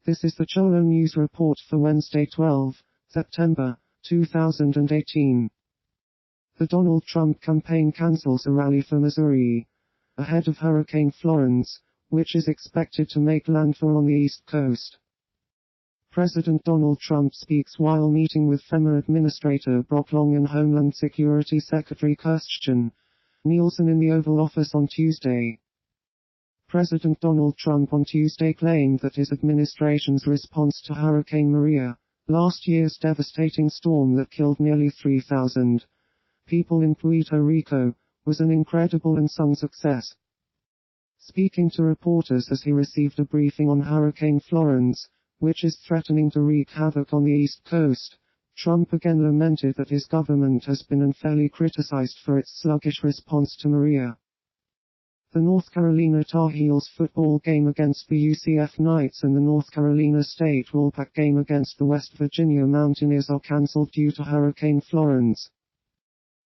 This is the Cholo News Report for Wednesday, 12 September 2018. The Donald Trump campaign cancels a rally for Missouri ahead of Hurricane Florence, which is expected to make landfall on the East Coast. President Donald Trump speaks while meeting with FEMA Administrator Brock Long and Homeland Security Secretary Kirstjen Nielsen in the Oval Office on Tuesday. President Donald Trump on Tuesday claimed that his administration's response to Hurricane Maria, last year's devastating storm that killed nearly 3,000 people in Puerto Rico, was an incredible and unsung success. Speaking to reporters as he received a briefing on Hurricane Florence, which is threatening to wreak havoc on the East Coast, Trump again lamented that his government has been unfairly criticized for its sluggish response to Maria. The North Carolina Tar Heels football game against the UCF Knights and the North Carolina State Wolfpack game against the West Virginia Mountaineers are canceled due to Hurricane Florence.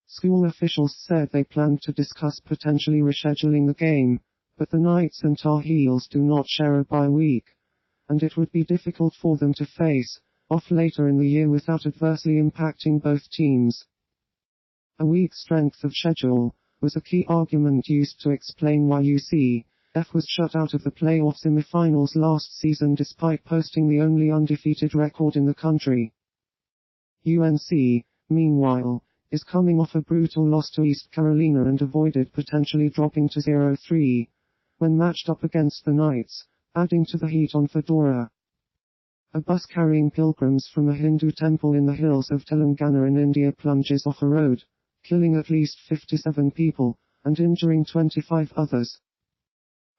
School officials said they planned to discuss potentially rescheduling the game, but the Knights and Tar Heels do not share a bye week, and it would be difficult for them to face off later in the year without adversely impacting both teams. A weak strength of schedule was a key argument used to explain why UCF was shut out of the playoff semifinals last season despite posting the only undefeated record in the country. UNC, meanwhile, is coming off a brutal loss to East Carolina and avoided potentially dropping to 0-3 when matched up against the Knights, adding to the heat on Fedora. A bus carrying pilgrims from a Hindu temple in the hills of Telangana in India plunges off a road, killing at least 57 people, and injuring 25 others.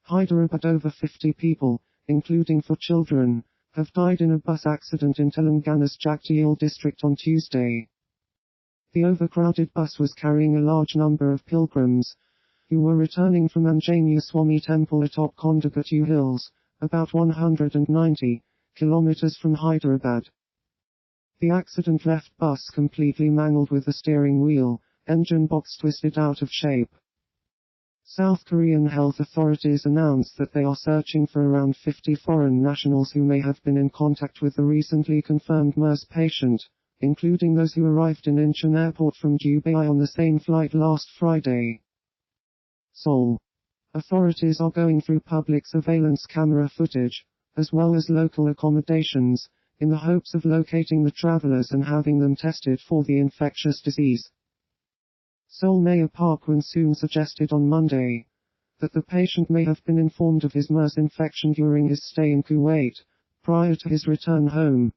Hyderabad: over 50 people, including 4 children, have died in a bus accident in Telangana's Jagtial district on Tuesday. The overcrowded bus was carrying a large number of pilgrims, who were returning from Anjaneya Swami Temple atop Kondagatu Hills, about 190 kilometers from Hyderabad. The accident left bus completely mangled with the steering wheel, engine box twisted out of shape. South Korean health authorities announced that they are searching for around 50 foreign nationals who may have been in contact with the recently confirmed MERS patient, including those who arrived in Incheon Airport from Dubai on the same flight last Friday. Seoul. Authorities are going through public surveillance camera footage, as well as local accommodations, in the hopes of locating the travelers and having them tested for the infectious disease. Seoul Mayor Park Won-soon suggested on Monday that the patient may have been informed of his MERS infection during his stay in Kuwait, prior to his return home.